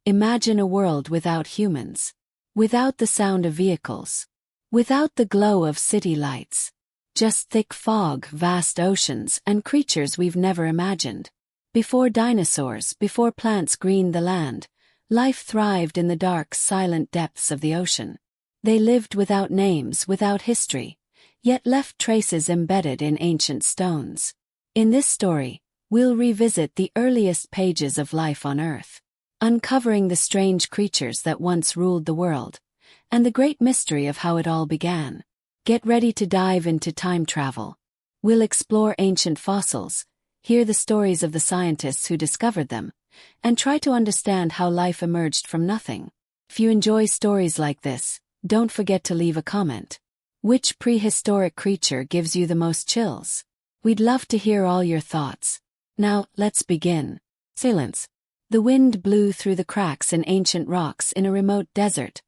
Imagine a world without humans. Without the sound of vehicles. Without the glow of city lights. Just thick fog, vast oceans, and creatures we've never imagined. Before dinosaurs, before plants greened the land, life thrived in the dark, silent depths of the ocean. They lived without names, without history, yet left traces embedded in ancient stones. In this story, we'll revisit the earliest pages of life on Earth, uncovering the strange creatures that once ruled the world, and the great mystery of how it all began. Get ready to dive into time travel. We'll explore ancient fossils, hear the stories of the scientists who discovered them, and try to understand how life emerged from nothing. If you enjoy stories like this, don't forget to leave a comment. Which prehistoric creature gives you the most chills? We'd love to hear all your thoughts. Now, let's begin. Silence. The wind blew through the cracks in ancient rocks in a remote desert,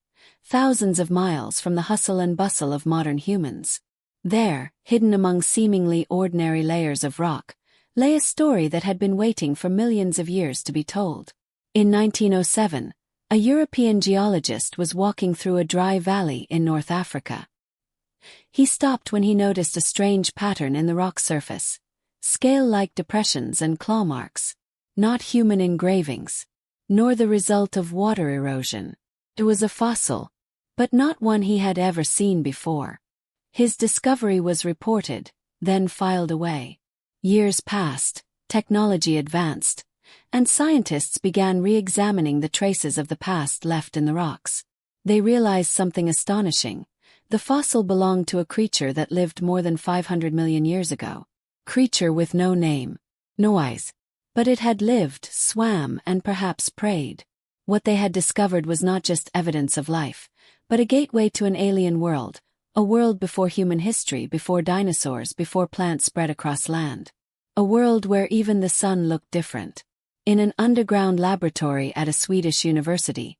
thousands of miles from the hustle and bustle of modern humans. There, hidden among seemingly ordinary layers of rock, lay a story that had been waiting for millions of years to be told. In 1907, a European geologist was walking through a dry valley in North Africa. He stopped when he noticed a strange pattern in the rock surface, scale-like depressions and claw marks. Not human engravings, nor the result of water erosion. It was a fossil, but not one he had ever seen before. His discovery was reported, then filed away. Years passed, technology advanced, and scientists began re-examining the traces of the past left in the rocks. They realized something astonishing. The fossil belonged to a creature that lived more than 500 million years ago. Creature with no name, no eyes. But it had lived, swam, and perhaps preyed. What they had discovered was not just evidence of life, but a gateway to an alien world, a world before human history, before dinosaurs, before plants spread across land. A world where even the sun looked different. In an underground laboratory at a Swedish university,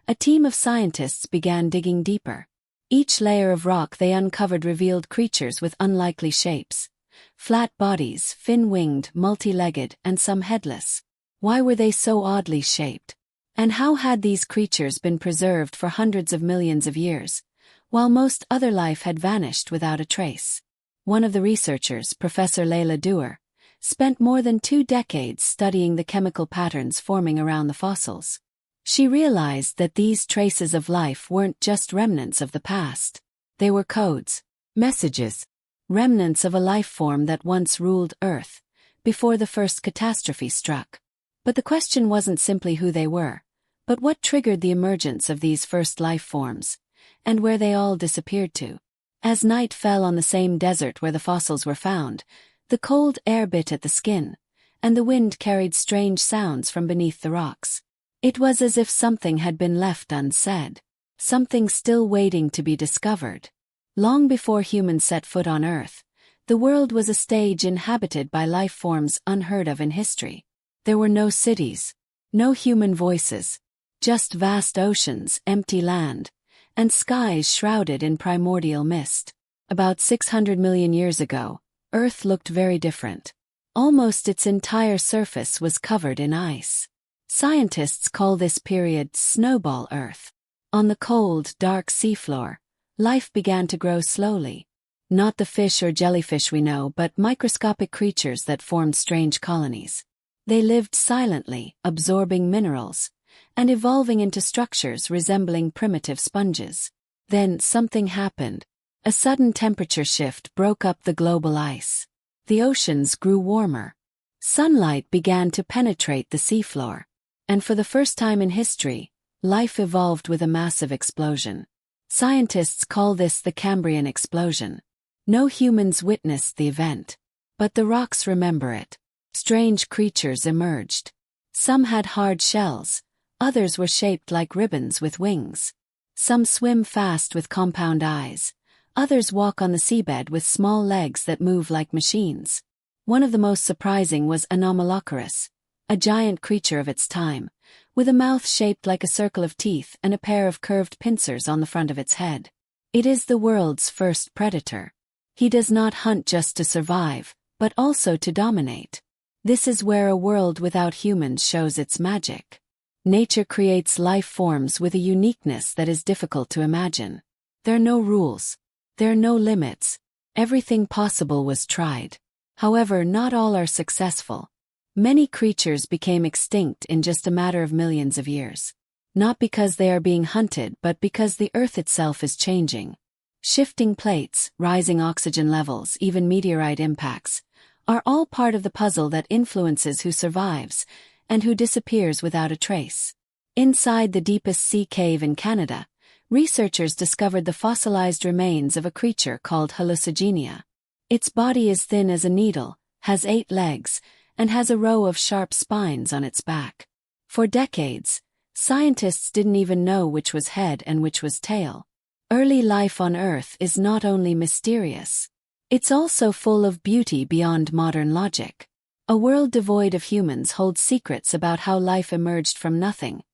a team of scientists began digging deeper. Each layer of rock they uncovered revealed creatures with unlikely shapes. Flat bodies, fin-winged, multi-legged, and some headless. Why were they so oddly shaped? And how had these creatures been preserved for hundreds of millions of years, while most other life had vanished without a trace? One of the researchers, Professor Leila Dewar, spent more than 2 decades studying the chemical patterns forming around the fossils. She realized that these traces of life weren't just remnants of the past. They were codes, messages, remnants of a life form that once ruled Earth, before the first catastrophe struck. But the question wasn't simply who they were, but what triggered the emergence of these first life forms, and where they all disappeared to. As night fell on the same desert where the fossils were found, the cold air bit at the skin, and the wind carried strange sounds from beneath the rocks. It was as if something had been left unsaid, something still waiting to be discovered. Long before humans set foot on Earth, the world was a stage inhabited by life forms unheard of in history. There were no cities, no human voices, just vast oceans, empty land, and skies shrouded in primordial mist. About 600 million years ago, Earth looked very different. Almost its entire surface was covered in ice. Scientists call this period Snowball Earth. On the cold, dark seafloor, life began to grow slowly. Not the fish or jellyfish we know, but microscopic creatures that formed strange colonies. They lived silently, absorbing minerals, and evolving into structures resembling primitive sponges. Then something happened. A sudden temperature shift broke up the global ice. The oceans grew warmer. Sunlight began to penetrate the seafloor. And for the first time in history, life evolved with a massive explosion. Scientists call this the Cambrian explosion. No humans witnessed the event, but the rocks remember it. Strange creatures emerged. Some had hard shells, others were shaped like ribbons with wings. Some swim fast with compound eyes, others walk on the seabed with small legs that move like machines. One of the most surprising was Anomalocaris, a giant creature of its time, with a mouth shaped like a circle of teeth and a pair of curved pincers on the front of its head. It is the world's first predator. He does not hunt just to survive, but also to dominate. This is where a world without humans shows its magic. Nature creates life forms with a uniqueness that is difficult to imagine. There are no rules. There are no limits. Everything possible was tried. However, not all are successful. Many creatures became extinct in just a matter of millions of years. Not because they are being hunted, but because the Earth itself is changing. Shifting plates, rising oxygen levels, even meteorite impacts, are all part of the puzzle that influences who survives and who disappears without a trace. Inside the deepest sea cave in Canada, researchers discovered the fossilized remains of a creature called Hallucigenia. Its body is thin as a needle, has 8 legs, and has a row of sharp spines on its back. For decades, scientists didn't even know which was head and which was tail. Early life on Earth is not only mysterious, it's also full of beauty beyond modern logic. A world devoid of humans holds secrets about how life emerged from nothing,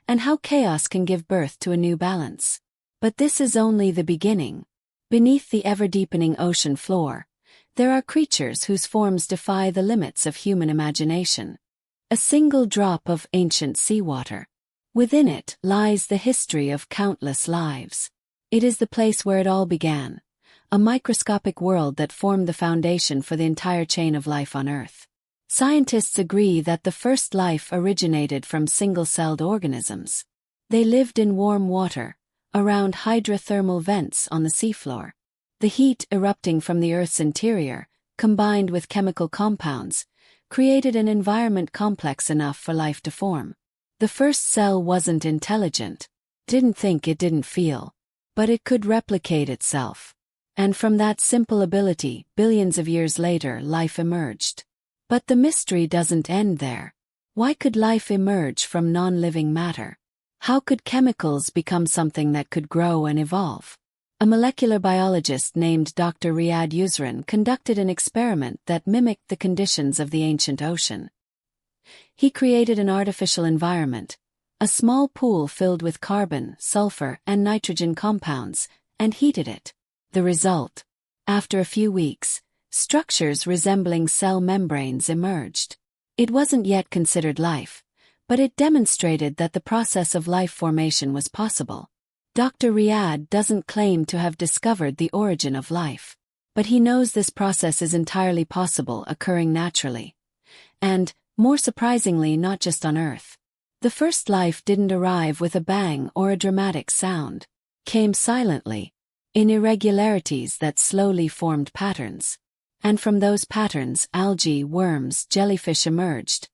and how chaos can give birth to a new balance. But this is only the beginning. Beneath the ever-deepening ocean floor, there are creatures whose forms defy the limits of human imagination. A single drop of ancient seawater. Within it lies the history of countless lives. It is the place where it all began, a microscopic world that formed the foundation for the entire chain of life on Earth. Scientists agree that the first life originated from single-celled organisms. They lived in warm water, around hydrothermal vents on the seafloor. The heat erupting from the Earth's interior, combined with chemical compounds, created an environment complex enough for life to form. The first cell wasn't intelligent, didn't think, it didn't feel, but it could replicate itself. And from that simple ability, billions of years later, life emerged. But the mystery doesn't end there. Why could life emerge from non-living matter? How could chemicals become something that could grow and evolve? A molecular biologist named Dr. Riyad Yusran conducted an experiment that mimicked the conditions of the ancient ocean. He created an artificial environment, a small pool filled with carbon, sulfur, and nitrogen compounds, and heated it. The result? After a few weeks, structures resembling cell membranes emerged. It wasn't yet considered life, but it demonstrated that the process of life formation was possible. Dr. Riyad doesn't claim to have discovered the origin of life, but he knows this process is entirely possible, occurring naturally. And, more surprisingly, not just on Earth. The first life didn't arrive with a bang or a dramatic sound. Came silently, in irregularities that slowly formed patterns. And from those patterns, algae, worms, jellyfish emerged,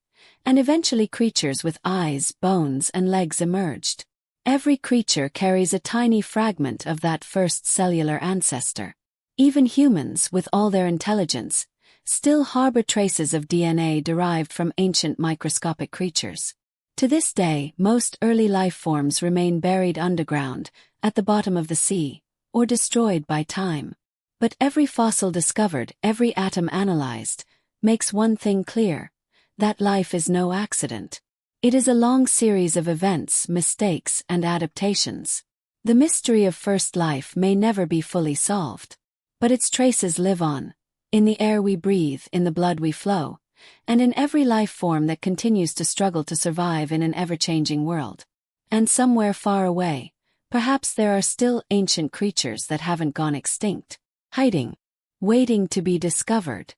and eventually creatures with eyes, bones, and legs emerged. Every creature carries a tiny fragment of that first cellular ancestor. Even humans, with all their intelligence, still harbor traces of DNA derived from ancient microscopic creatures. To this day, most early life forms remain buried underground, at the bottom of the sea, or destroyed by time. But every fossil discovered, every atom analyzed, makes one thing clear: that life is no accident. It is a long series of events, mistakes, and adaptations. The mystery of first life may never be fully solved, but its traces live on, in the air we breathe, in the blood we flow, and in every life form that continues to struggle to survive in an ever-changing world. And somewhere far away, perhaps there are still ancient creatures that haven't gone extinct, hiding, waiting to be discovered.